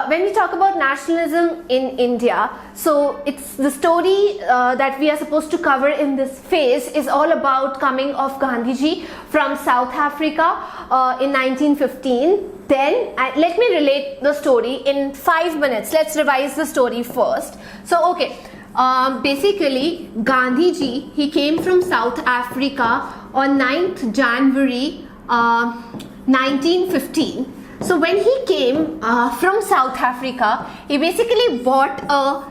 when we talk about nationalism in India, so it's the story that we are supposed to cover in this phase is all about coming of Gandhiji from South Africa in 1915. Then let me relate the story in 5 minutes. Let's revise the story first. So okay, basically Gandhiji, he came from South Africa on 9th January 1915. So when he came from South Africa, he basically bought a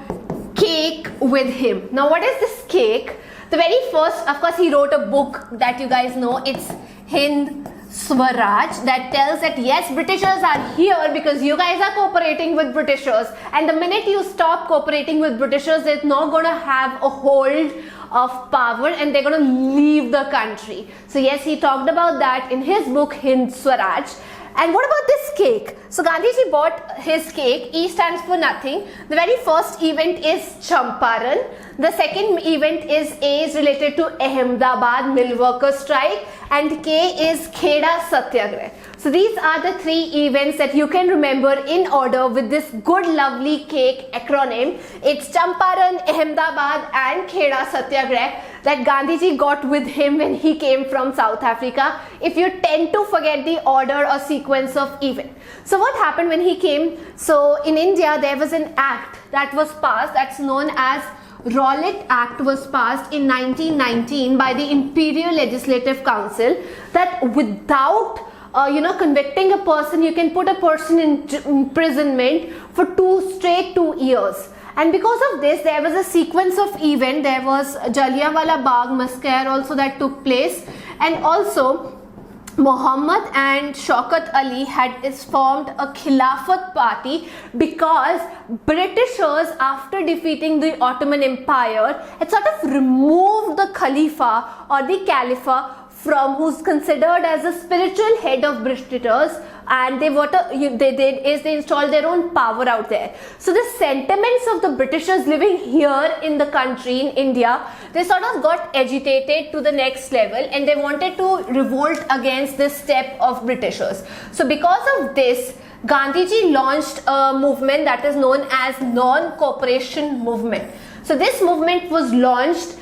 cake with him. Now what is this cake? The very first, of course, he wrote a book that you guys know. It's Hind Swaraj, that tells that yes, Britishers are here because you guys are cooperating with Britishers, and the minute you stop cooperating with Britishers, they're not going to have a hold of power and they're going to leave the country. So yes, he talked about that in his book Hind Swaraj. And what about this cake? So Gandhiji bought his cake. E stands for nothing. The very first event is Champaran. The second event is A is related to Ahmedabad mill worker strike, and K is Kheda Satyagrah. So these are the 3 events that you can remember in order with this good lovely cake acronym. It's Champaran, Ahmedabad and Kheda Satyagrah that Gandhiji got with him when he came from South Africa, if you tend to forget the order or sequence of event. So what happened when he came? So in India there was an act that was passed that's known as Rowlatt Act, was passed in 1919 by the Imperial Legislative Council, that without convicting a person, you can put a person in imprisonment for 2 years. And because of this, there was a sequence of events. There was Jallianwala Bagh massacre also that took place, and also Muhammad and Shaukat Ali had formed a Khilafat party because Britishers, after defeating the Ottoman Empire, had sort of removed the Khalifa or the Caliph from who's considered as a spiritual head of Britishers, and they installed their own power out there. So the sentiments of the Britishers living here in the country, in India, they sort of got agitated to the next level and they wanted to revolt against this step of Britishers. So because of this, Gandhiji launched a movement that is known as non-cooperation movement. So this movement was launched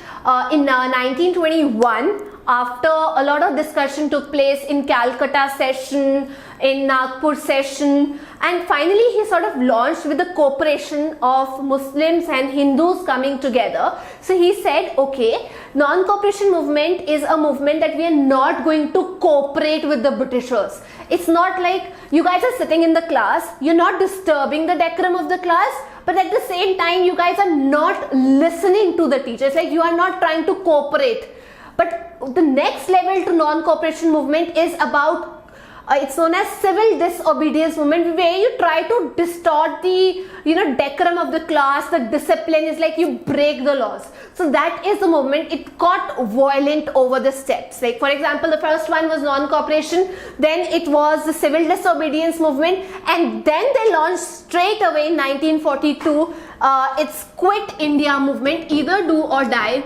in 1921 after a lot of discussion took place in Calcutta session, in Nagpur session, and finally he sort of launched with the cooperation of Muslims and Hindus coming together. So he said, okay, non-cooperation movement is a movement that we are not going to cooperate with the Britishers. It's not like you guys are sitting in the class, you're not disturbing the decorum of the class, but at the same time you guys are not listening to the teachers, like you are not trying to cooperate. But the next level to non-cooperation movement is about, it's known as civil disobedience movement, where you try to distort the decorum of the class. The discipline is like you break the laws. So that is the movement. It got violent over the steps. Like for example, the first one was non-cooperation, then it was the civil disobedience movement, and then they launched straight away in 1942 it's Quit India movement, either do or die.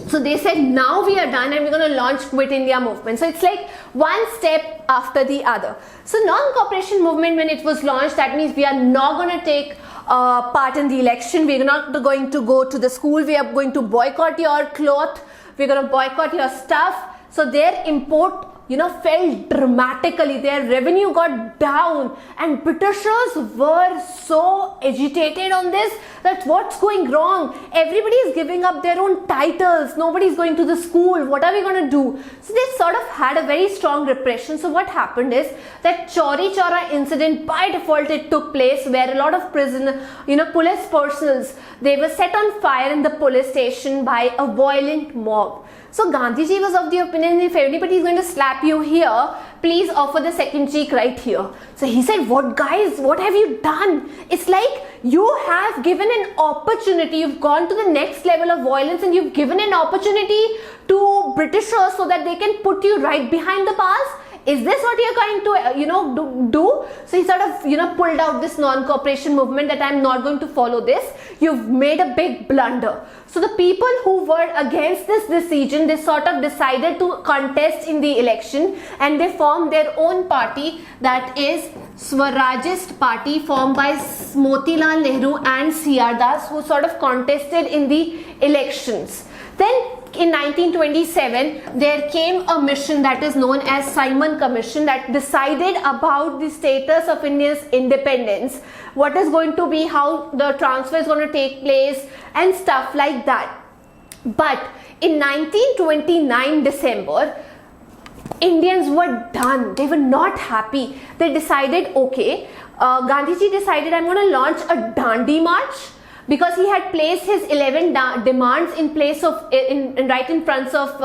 So they said now we are done and we're going to launch Quit India movement. So it's like one step after the other. So non-cooperation movement, when it was launched, that means we are not going to take part in the election. We're not going to go to the school. We are going to boycott your cloth. We're going to boycott your stuff. So their import fell dramatically. Their revenue got down, and Britishers were so agitated on this that what's going wrong? Everybody is giving up their own titles. Nobody is going to the school. What are we going to do? So they sort of had a very strong repression. So what happened is that Chauri Chaura incident, by default it took place, where a lot of police personnels, they were set on fire in the police station by a violent mob. So Gandhiji was of the opinion, if anybody is going to slap you here, please offer the second cheek right here. So he said, what guys, what have you done? It's like you have given an opportunity, you've gone to the next level of violence and you've given an opportunity to Britishers so that they can put you right behind the bars. Is this what you're going to, do? So he sort of, pulled out this non-cooperation movement that I'm not going to follow this. You've made a big blunder. So the people who were against this decision, they sort of decided to contest in the election and they formed their own party, that is Swarajist party formed by Motilal Nehru and C.R. Das, who sort of contested in the elections. Then in 1927, there came a mission that is known as Simon Commission that decided about the status of India's independence, what is going to be, how the transfer is going to take place and stuff like that. But in 1929 December, Indians were done. They were not happy. They decided, okay, Gandhiji decided, I'm going to launch a Dandi March, because he had placed his 11 demands in place of right in front of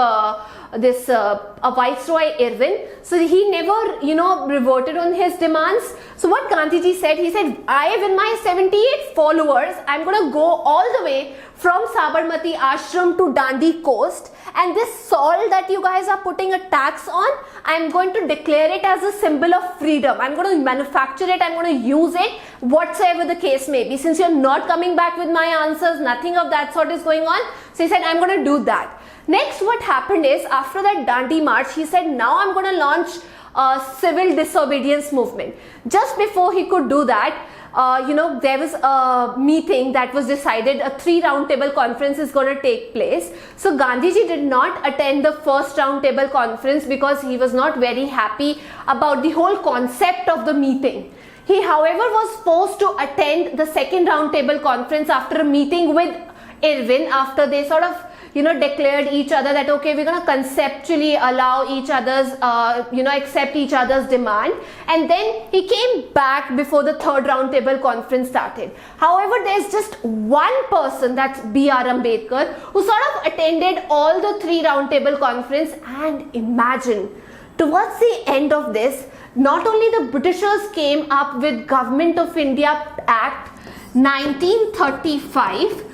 this Viceroy Irwin. So he never, reverted on his demands. So what Gandhiji said, he said, I with my 78 followers, I'm going to go all the way from Sabarmati Ashram to Dandi coast, and this salt that you guys are putting a tax on, I'm going to declare it as a symbol of freedom. I'm going to manufacture it, I'm going to use it, whatsoever the case may be. Since you're not coming back with my answers, nothing of that sort is going on. So he said, I'm going to do that. Next, what happened is, after that Dandi March, he said, now I'm going to launch a civil disobedience movement. Just before he could do that, there was a meeting that was decided, a 3 roundtable conference is going to take place. So Gandhiji did not attend the first roundtable conference because he was not very happy about the whole concept of the meeting. He, however, was forced to attend the second roundtable conference after a meeting with Irwin, after they sort of declared each other that, okay, we're going to conceptually allow each other's, accept each other's demand. And then he came back before the third roundtable conference started. However, there's just one person, that's B.R. Ambedkar, who sort of attended all the 3 roundtable conference. And imagine, towards the end of this, not only the Britishers came up with Government of India Act 1935,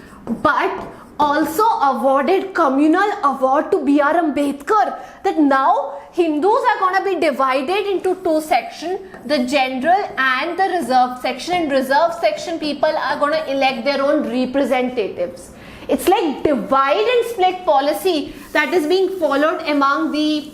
but also awarded communal award to B.R. Ambedkar, that now Hindus are going to be divided into 2 sections, the general and the reserved section. In reserved section, people are going to elect their own representatives. It's like divide and split policy that is being followed among the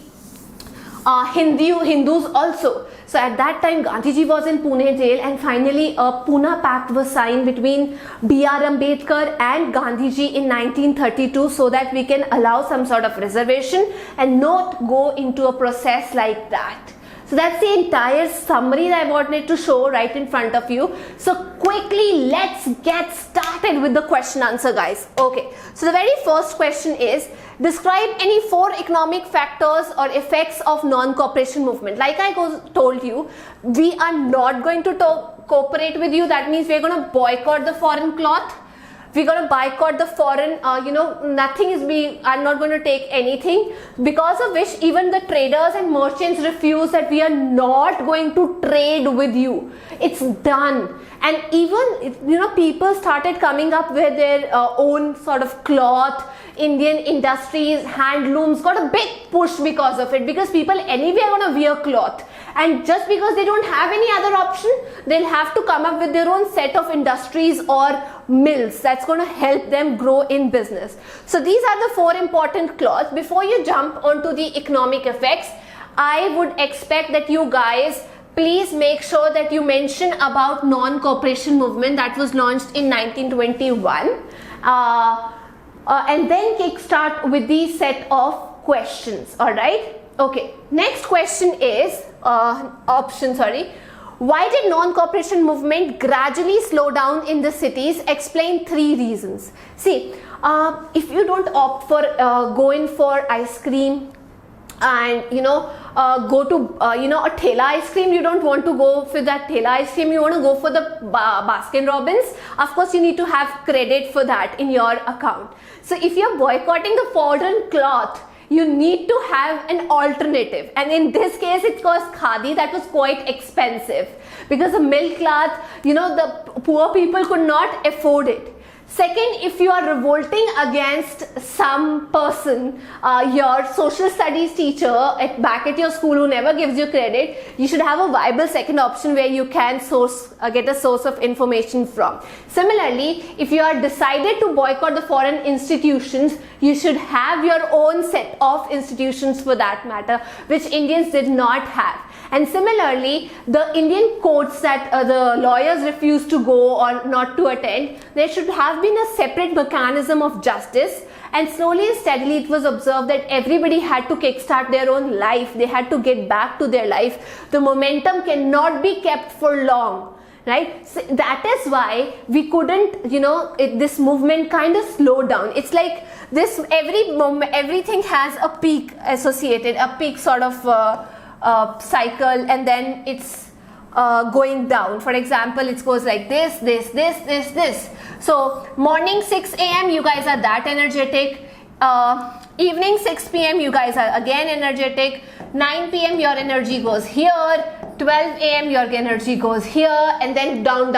Hindus also. So at that time, Gandhiji was in Pune jail, and finally a Pune Pact was signed between B.R. Ambedkar and Gandhiji in 1932, so that we can allow some sort of reservation and not go into a process like that. So that's the entire summary that I wanted to show right in front of you. So quickly, let's get started with the question answer, guys. Okay, so the very first question is, describe any 4 economic factors or effects of non-cooperation movement. Like I told you, we are not going to cooperate with you. That means we're going to boycott the foreign cloth. We're going to boycott the foreign, I'm not going to take anything, because of which even the traders and merchants refuse that we are not going to trade with you. It's done. And even, people started coming up with their own sort of cloth. Indian industries, handlooms got a big push because of it, because people anyway are going to wear cloth. And just because they don't have any other option, they'll have to come up with their own set of industries or mills that's going to help them grow in business. So these are the 4 important clauses. Before you jump onto the economic effects, I would expect that you guys please make sure that you mention about non-cooperation movement that was launched in 1921. And then kickstart with the set of questions. All right. Okay. Next question is why did non-cooperation movement gradually slow down in the cities? Explain 3 reasons. See, if you don't opt for going for ice cream and go to a thela ice cream, you don't want to go for that thela ice cream, you want to go for the Baskin Robbins, of course you need to have credit for that in your account. So if you're boycotting the foreign cloth, you need to have an alternative, and in this case it was khadi, that was quite expensive, because the milk cloth, the poor people could not afford it. Second, if you are revolting against some person, your social studies teacher back at your school who never gives you credit, you should have a viable second option where you can get a source of information from. Similarly, if you are decided to boycott the foreign institutions, you should have your own set of institutions for that matter, which Indians did not have. And similarly, the Indian courts that the lawyers refused to go or not to attend, there should have been a separate mechanism of justice. And slowly and steadily it was observed that everybody had to kickstart their own life. They had to get back to their life. The momentum cannot be kept for long, right? So that is why we couldn't, this movement kind of slowed down. It's like this, everything has a peak associated, a peak sort of cycle, and then it's going down. For example, it goes like this. So morning 6 a.m. you guys are that energetic. Evening 6 p.m. you guys are again energetic. 9 p.m. your energy goes here. 12 a.m. your energy goes here, and then down.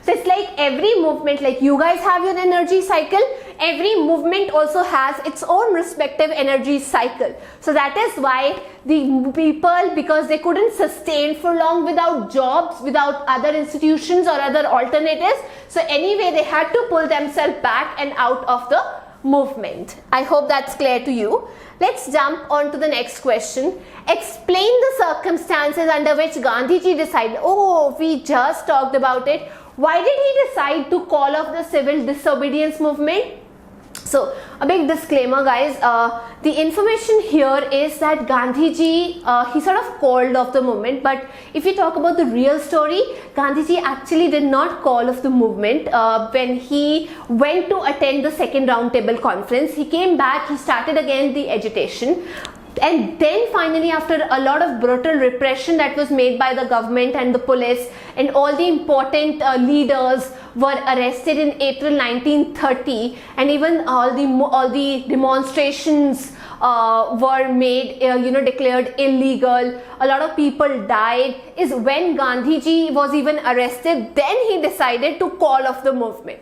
So it's like every movement, like you guys have your energy cycle, every movement also has its own respective energy cycle. So that is why the people, because they couldn't sustain for long without jobs, without other institutions or other alternatives, so anyway they had to pull themselves back and out of the movement. I hope that's clear to you. Let's jump on to the next question. Explain the circumstances under which Gandhiji decided, we just talked about it. Why did he decide to call off the civil disobedience movement? So a big disclaimer, guys, the information here is that Gandhiji, he sort of called off the movement, but if you talk about the real story, Gandhiji actually did not call off the movement. When he went to attend the second roundtable conference, he came back, he started again the agitation. And then finally, after a lot of brutal repression that was made by the government and the police, and all the important leaders were arrested in April 1930, and even all the demonstrations were made, declared illegal. A lot of people died. Is when Gandhiji was even arrested, then he decided to call off the movement.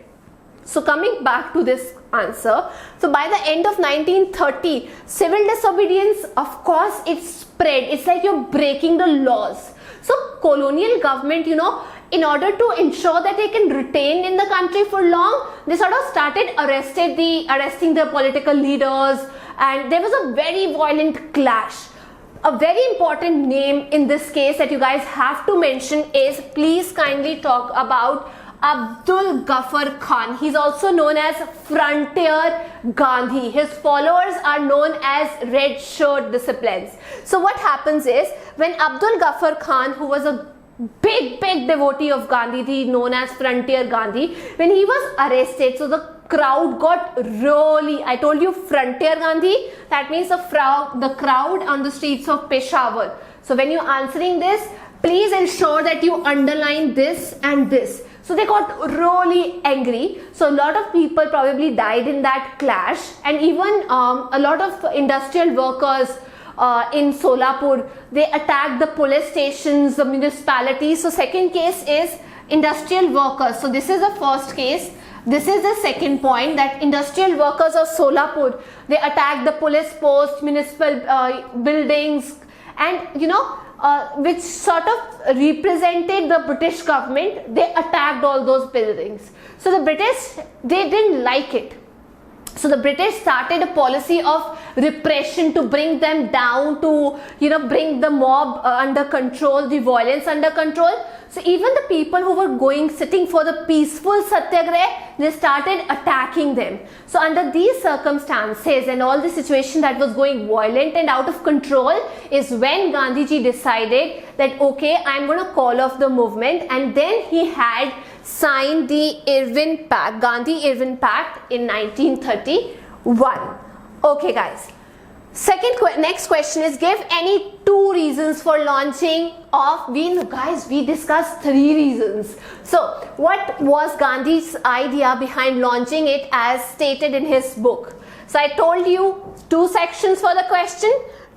So coming back to this answer, so by the end of 1930, civil disobedience, of course, it spread. It's like you're breaking the laws. So colonial government, in order to ensure that they can retain in the country for long, they sort of started arresting the political leaders, and there was a very violent clash. A very important name in this case that you guys have to mention is, please kindly talk about Abdul Ghaffar Khan. He's also known as Frontier Gandhi. His followers are known as Red Shirt Disciplines. So what happens is, when Abdul Ghaffar Khan, who was a big devotee of Gandhiji, known as Frontier Gandhi, when he was arrested, so the crowd got really, I told you Frontier Gandhi, that means the crowd on the streets of Peshawar. So when you're answering this, please ensure that you underline this and this. So they got really angry. So a lot of people probably died in that clash, and even a lot of industrial workers in Solapur, they attacked the police stations, the municipalities. So second case is industrial workers. So this is the first case. This is the second point, that industrial workers of Solapur, they attacked the police post, municipal buildings, and which sort of represented the British government. They attacked all those buildings. So the British, they didn't like it. So the British started a policy of repression to bring them down, to bring the mob under control, the violence under control. So even the people who were sitting for the peaceful satyagrah, they started attacking them. So under these circumstances and all the situation that was going violent and out of control, is when Gandhiji decided that, okay, I'm going to call off the movement. And then he had signed the Irwin Pact, Gandhi-Irwin Pact in 1931. Okay, guys. Next question is, give any 2 reasons for launching of, we discussed 3 reasons. So what was Gandhi's idea behind launching it as stated in his book? So I told you 2 sections for the question,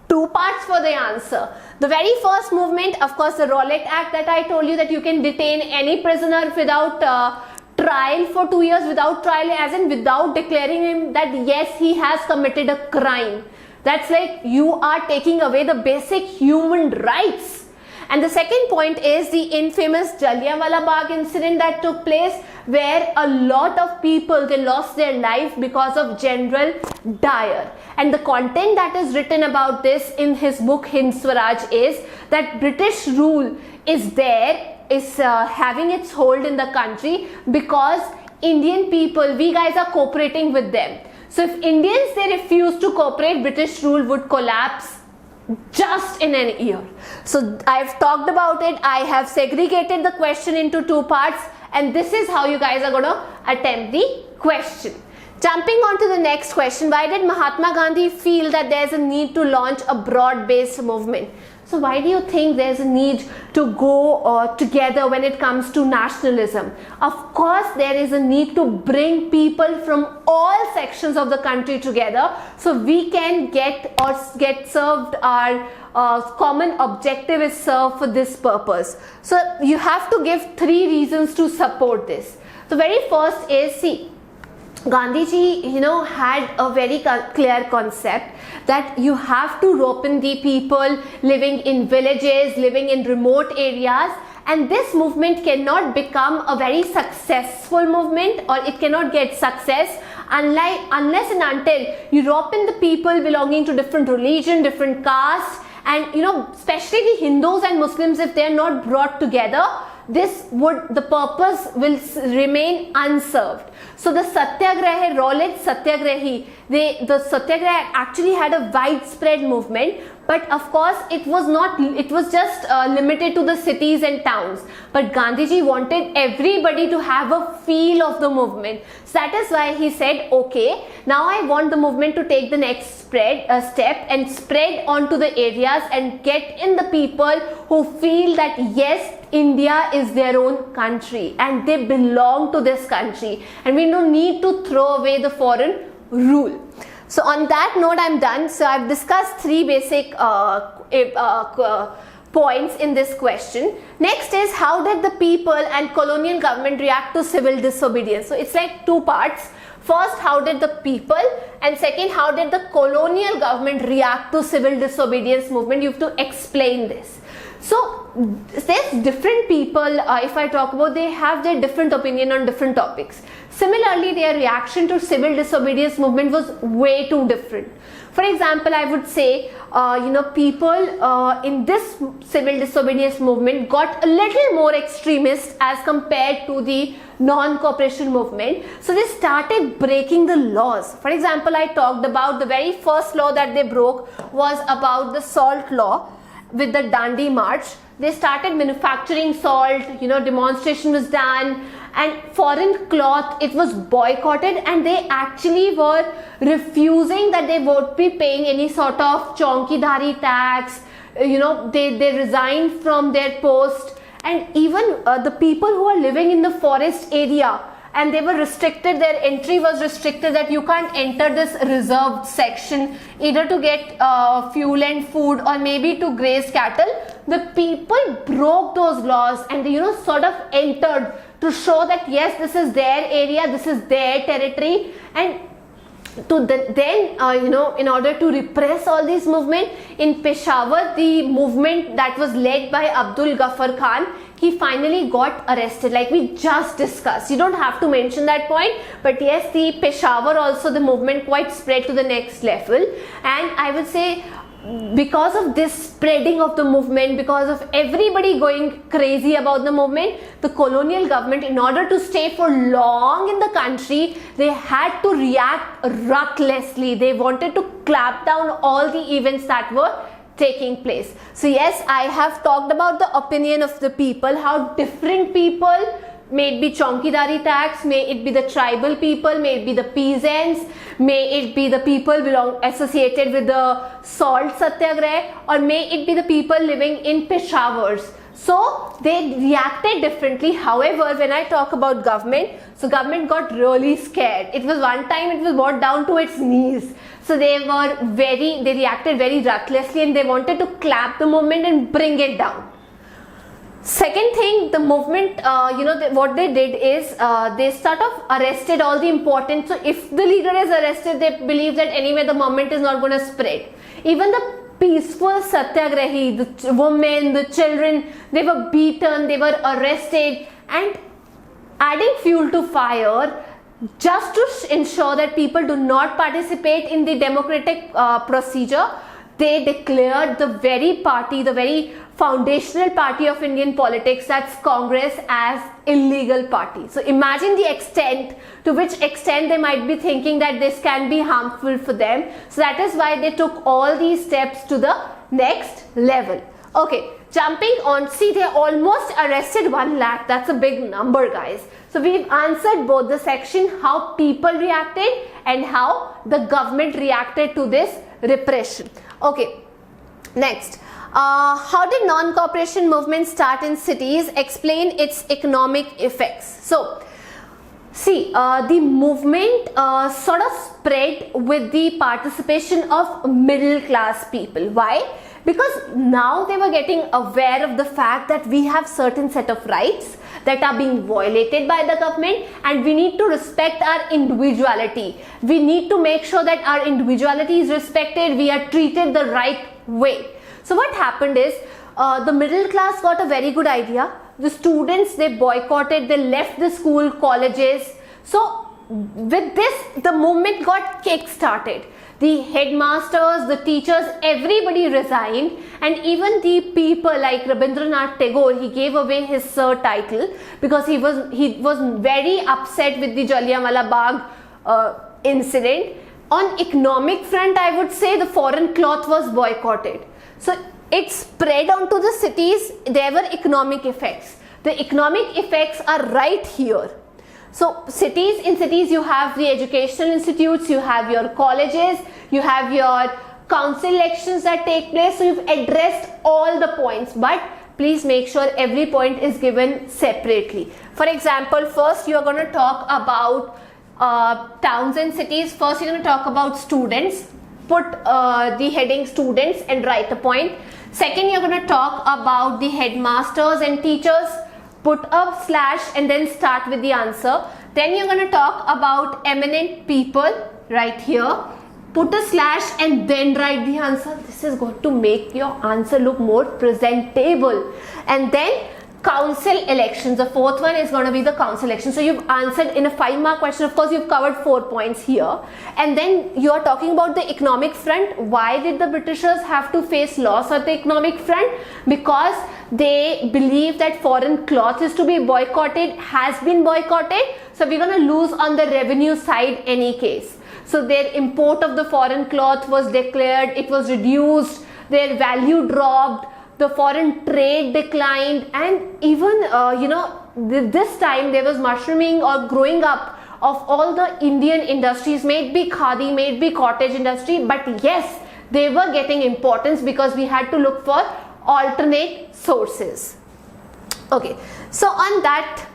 2 parts for the answer. The very first movement, of course, the Rowlatt Act that I told you, that you can detain any prisoner without trial for 2 years, without trial as in without declaring him that yes, he has committed a crime. That's like you are taking away the basic human rights. And the second point is the infamous Jallianwala Bagh incident that took place, where a lot of people, they lost their life because of General Dyer. And the content that is written about this in his book Hind Swaraj is that British rule is having its hold in the country because Indian people, we guys are cooperating with them. So if Indians, they refuse to cooperate, British rule would collapse just in an year. So I've talked about it. I have segregated the question into two parts, and this is how you guys are going to attempt the question. Jumping on to the next question, why did Mahatma Gandhi feel that there's a need to launch a broad-based movement? So why do you think there's a need to go together when it comes to nationalism? Of course, there is a need to bring people from all sections of the country together so we can get served our common objective is served for this purpose. So you have to give three reasons to support this. The very first is, see, Gandhiji, had a very clear concept that you have to rope in the people living in villages, living in remote areas, and this movement cannot become a very successful movement, or it cannot get success unless and until you rope in the people belonging to different religion, different caste, and especially the Hindus and Muslims, if they are not brought together, the purpose will remain unserved. So the Satyagraha, Rowlatt Satyagrahi, the Satyagraha actually had a widespread movement, but of course it was just limited to the cities and towns. But Gandhiji wanted everybody to have a feel of the movement. So that is why he said, okay, now I want the movement to take the next step and spread onto the areas and get in the people who feel that yes, India is their own country and they belong to this country, and we don't need to throw away the foreign rule. So on that note, I'm done. So I've discussed three basic points in this question. Next is, how did the people and colonial government react to civil disobedience? So it's like two parts. First, how did the people, and second, how did the colonial government react to civil disobedience movement? You have to explain this. So there's different people, if I talk about, they have their different opinion on different topics. Similarly, their reaction to civil disobedience movement was way too different. For example, I would say, people in this civil disobedience movement got a little more extremist as compared to the non-cooperation movement. So they started breaking the laws. For example, I talked about the very first law that they broke was about the salt law. With the Dandi March, they started manufacturing salt, demonstration was done, and foreign cloth, it was boycotted, and they actually were refusing that they would be paying any sort of chowkidari tax. They resigned from their post, and even the people who are living in the forest area, and they were restricted, their entry was restricted, that you can't enter this reserved section either to get fuel and food or maybe to graze cattle. The people broke those laws and they sort of entered to show that yes, this is their area, this is their territory, and in order to repress all these movement in Peshawar, the movement that was led by Abdul Ghaffar Khan, he finally got arrested, like we just discussed. You don't have to mention that point, but yes, the Peshawar also, the movement quite spread to the next level. And I would say, because of this spreading of the movement, because of everybody going crazy about the movement, the colonial government, in order to stay for long in the country, they had to react ruthlessly. They wanted to clamp down all the events that were taking place. So yes, I have talked about the opinion of the people, how different people, may it be chowkidari tax, may it be the tribal people, may it be the peasants, may it be the people associated with the salt satyagraha, or may it be the people living in Peshawars. So they reacted differently. However, when I talk about government, so government got really scared. It was one time it was brought down to its knees. So they reacted very ruthlessly and they wanted to clamp the movement and bring it down. Second thing, the movement, what they did is they sort of arrested all the important. So if the leader is arrested, they believe that anyway the movement is not going to spread. Even the peaceful satyagrahi, the women, the children, they were beaten, they were arrested, and adding fuel to fire just to ensure that people do not participate in the democratic procedure. They declared the very party, the very foundational party of Indian politics, that's Congress, as illegal party. So imagine the extent, to which extent they might be thinking that this can be harmful for them. So that is why they took all these steps to the next level. Okay, jumping on, see, they almost arrested 1 lakh. That's a big number, guys. So we've answered both the section, how people reacted and how the government reacted to this repression. Okay, next. How did non-cooperation movement start in cities? Explain its economic effects. So, see, the movement sort of spread with the participation of middle class people. Why? Because now they were getting aware of the fact that we have certain set of rights that are being violated by the government, and we need to respect our individuality. We need to make sure that our individuality is respected, we are treated the right way. So what happened is, the middle class got a very good idea. The students, they boycotted, they left the school, colleges. So with this, the movement got kick-started. The headmasters, the teachers, everybody resigned, and even the people like Rabindranath Tagore, he gave away his Sir title because he was very upset with the Jallianwala Bagh incident. On economic front, I would say the foreign cloth was boycotted. So it spread onto the cities. There were economic effects. The economic effects are right here. So in cities you have the educational institutes, you have your colleges, you have your council elections that take place. So you've addressed all the points, but please make sure every point is given separately. For example, first you are going to talk about towns and cities. First you're going to talk about students. Put the heading students and write a point. Second, you're going to talk about the headmasters and teachers. Put a slash and then start with the answer. Then you're going to talk about eminent people right here. Put a slash and then write the answer. This is going to make your answer look more presentable. And then council elections. The fourth one is going to be the council elections. So you've answered in a 5-mark question. Of course, you've covered 4 points here. And then you are talking about the economic front. Why did the Britishers have to face loss on the economic front? Because they believe that foreign cloth is to be boycotted, has been boycotted. So we're going to lose on the revenue side any case. So their import of the foreign cloth was declared, it was reduced, their value dropped, the foreign trade declined, and even this time there was mushrooming or growing up of all the Indian industries, may it be khadi, may it be cottage industry, but yes, they were getting importance because we had to look for alternate sources. Okay, so on that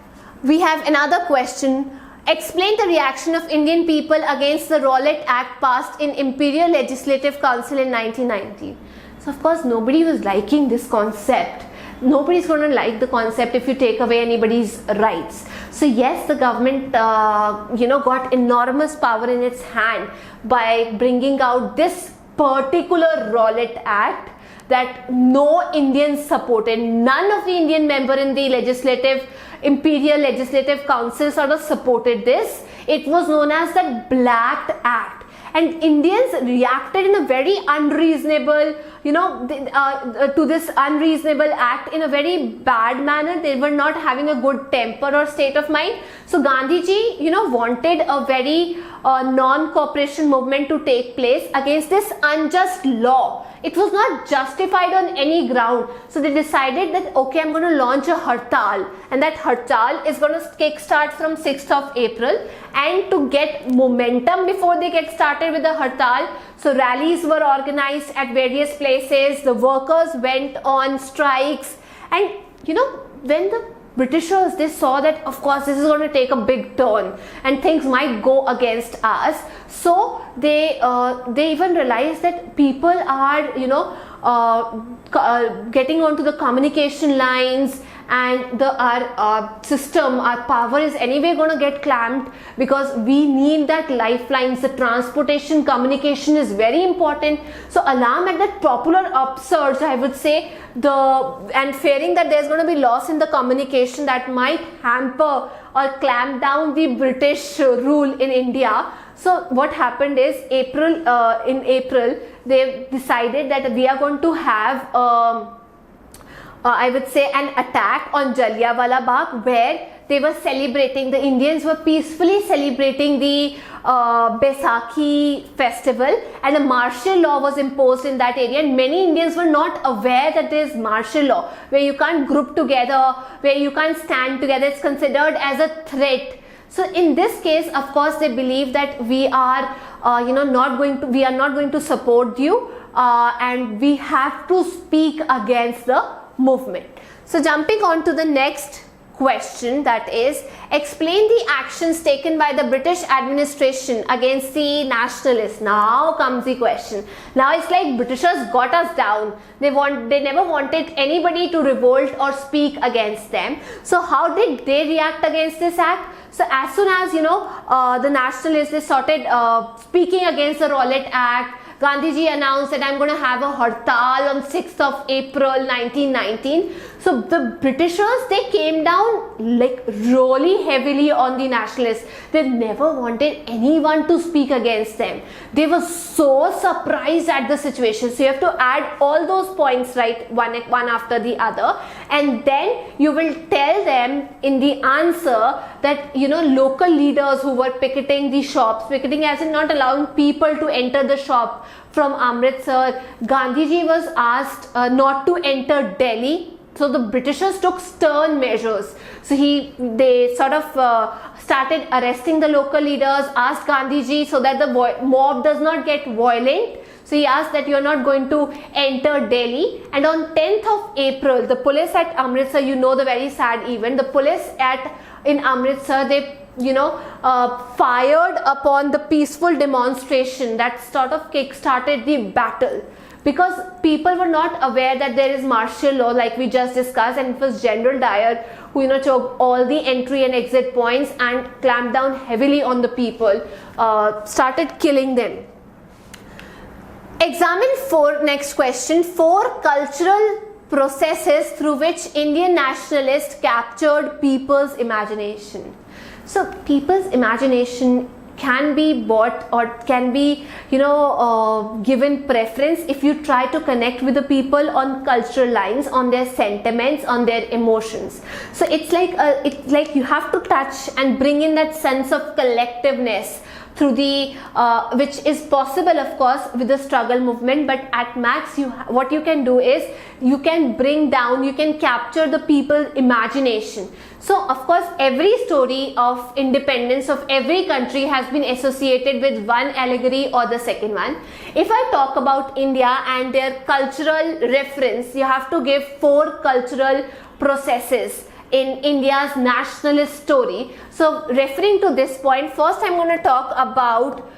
we have another question. Explain the reaction of Indian people against the Rowlatt Act passed in Imperial Legislative Council in 1990. So of course nobody was liking this concept. Nobody's going to like the concept if you take away anybody's rights. So yes, the government got enormous power in its hand by bringing out this particular Rowlatt Act that no Indians supported. None of the Indian member in the Imperial Legislative Council sort of supported this. It was known as the Black Act. And Indians reacted in a very unreasonable, to this unreasonable act in a very bad manner. They were not having a good temper or state of mind. So Gandhiji, wanted a very non-cooperation movement to take place against this unjust law. It was not justified on any ground. So they decided that, okay, I'm going to launch a hartal, and that hartal is going to kick-start from 6th of April. And to get momentum before they get started with the hartal, so rallies were organized at various places, the workers went on strikes, and when the Britishers, they saw that of course this is going to take a big turn and things might go against us. So they even realized that people are getting onto the communication lines, and our system, our power is anyway going to get clamped, because we need that lifelines. The transportation, communication is very important. So alarm at that popular upsurge, I would say, and fearing that there's going to be loss in the communication that might hamper or clamp down the British rule in India. So what happened is, in April they decided that we are going to have I would say an attack on Jallianwala Bagh, where they were celebrating, the Indians were peacefully celebrating the Baisakhi festival, and a martial law was imposed in that area, and many Indians were not aware that there is martial law, where you can't group together, where you can't stand together, it's considered as a threat. So in this case, of course, they believe that we are not going to support you, and we have to speak against the movement. So jumping on to the next question, that is, explain the actions taken by the British administration against the nationalists. Now comes the question. Now it's like Britishers got us down. They never wanted anybody to revolt or speak against them. So how did they react against this act? So as soon as the nationalists, they started speaking against the Rowlatt Act, Gandhiji announced that I'm going to have a hartal on 6th of April 1919. So the Britishers, they came down like really heavily on the nationalists. They never wanted anyone to speak against them. They were so surprised at the situation. So you have to add all those points, right, one after the other, and then you will tell them in the answer that local leaders who were picketing the shops, picketing as in not allowing people to enter the shop from Amritsar, Gandhiji was asked not to enter Delhi. So the Britishers took stern measures. So they sort of started arresting the local leaders, asked Gandhiji so that the mob does not get violent. So he asked that you are not going to enter Delhi. And on 10th of April, the police at Amritsar, the very sad event, the police in Amritsar, they fired upon the peaceful demonstration that sort of kick-started the battle, because people were not aware that there is martial law, like we just discussed, and it was General Dyer who choked all the entry and exit points and clamped down heavily on the people, started killing them. Examine next question, 4 cultural processes through which Indian nationalists captured people's imagination. So people's imagination can be bought or can be given preference if you try to connect with the people on cultural lines, on their sentiments, on their emotions. So it's like you have to touch and bring in that sense of collectiveness through the which is possible, of course, with the struggle movement, but at max what you can do is you can capture the people's imagination. So of course every story of independence of every country has been associated with one allegory or the second one. If I talk about India and their cultural reference, you have to give 4 cultural processes in India's nationalist story. So referring to this point, first I'm going to talk about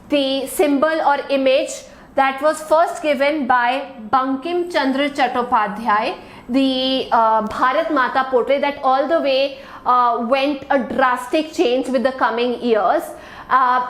the symbol or image that was first given by Bankim Chandra Chattopadhyay, the Bharat Mata portrait that all the way went a drastic change with the coming years.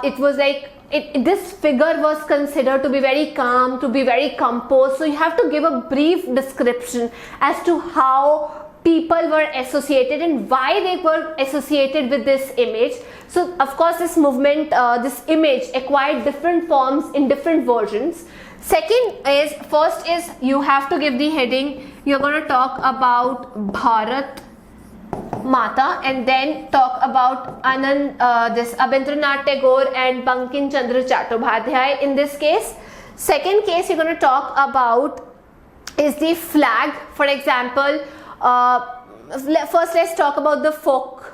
It was like this figure was considered to be very calm, to be very composed. So you have to give a brief description as to how people were associated and why they were associated with this image. So of course this movement, this image acquired different forms in different versions. First is you have to give the heading, you're going to talk about Bharat Mata and then talk about Abhindranath Tagore and Bankim Chandra Chattopadhyay in this case. Second case you're going to talk about is the flag. For example, first let's talk about the folk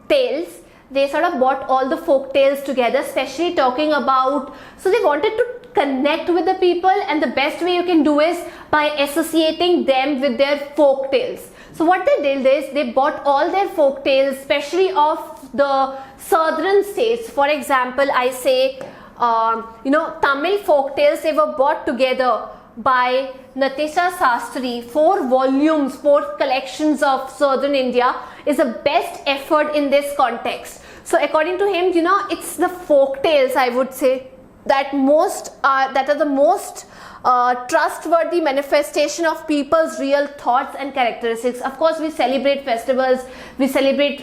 tales. They sort of brought all the folk tales together, especially talking about, so they wanted to connect with the people, and the best way you can do is by associating them with their folk tales. So what they did is they brought all their folk tales, especially of the southern states. For example, I say Tamil folk tales, they were brought together by Natasha Sastry, 4 volumes, 4 collections of southern India, is the best effort in this context. So according to him, it's the folk tales, I would say, that are the most trustworthy manifestation of people's real thoughts and characteristics. Of course, we celebrate festivals, we celebrate,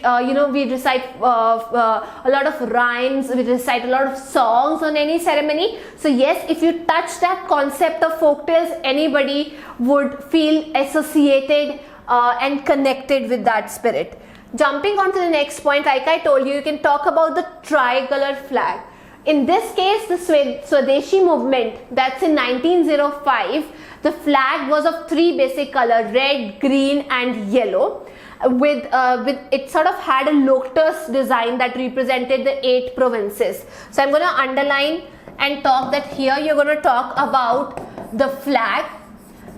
we recite a lot of rhymes, we recite a lot of songs on any ceremony. So yes, if you touch that concept of folktales, anybody would feel associated and connected with that spirit. Jumping on to the next point, like I told you, you can talk about the tricolor flag. In this case, the Swadeshi movement, that's in 1905, the flag was of 3 basic colors, red, green and yellow. With it sort of had a lotus design that represented the 8 provinces. So I'm going to underline and talk that here you're going to talk about the flag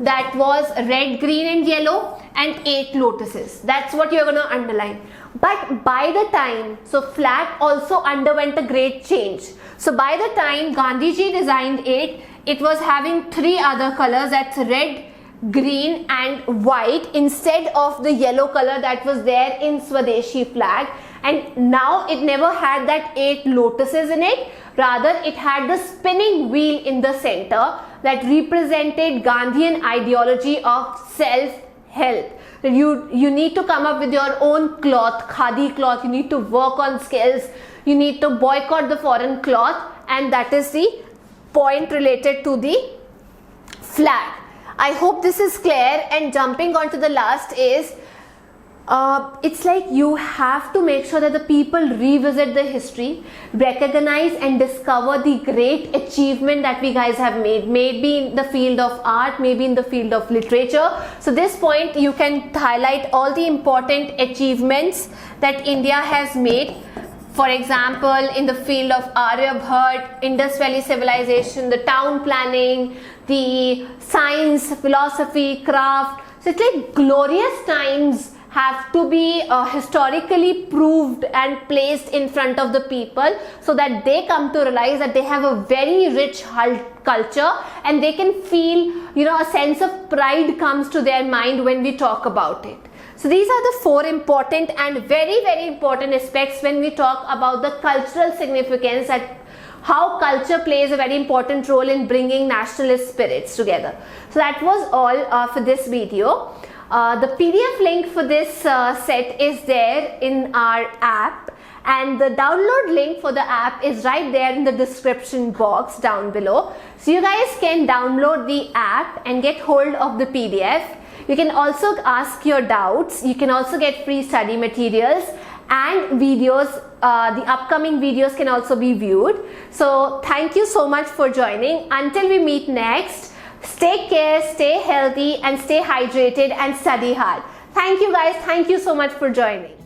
that was red, green and yellow and 8 lotuses. That's what you're going to underline. But by the time, so flag also underwent a great change. So by the time Gandhiji designed it was having 3 other colors, that's red, green and white, instead of the yellow color that was there in Swadeshi flag. And now it never had that 8 lotuses in it, rather it had the spinning wheel in the center that represented Gandhian ideology of self-help. You need to come up with your own cloth, khadi cloth, you need to work on skills, you need to boycott the foreign cloth, and that is the point related to the flag. I hope this is clear. And jumping on to the last is, it's like you have to make sure that the people revisit the history, recognize and discover the great achievement that we guys have made, maybe in the field of art, maybe in the field of literature. So this point you can highlight all the important achievements that India has made. For example, in the field of Aryabhat, Indus Valley civilization, the town planning, the science, philosophy, craft. So it's like glorious times have to be historically proved and placed in front of the people, so that they come to realize that they have a very rich culture and they can feel, a sense of pride comes to their mind when we talk about it. So these are the 4 important and very, very important aspects when we talk about the cultural significance, that how culture plays a very important role in bringing nationalist spirits together. So that was all for this video. The PDF link for this set is there in our app, and the download link for the app is right there in the description box down below. So you guys can download the app and get hold of the PDF. You can also ask your doubts. You can also get free study materials and videos. The upcoming videos can also be viewed. So thank you so much for joining. Until we meet next, take care, stay healthy and stay hydrated and study hard. Thank you guys. Thank you so much for joining.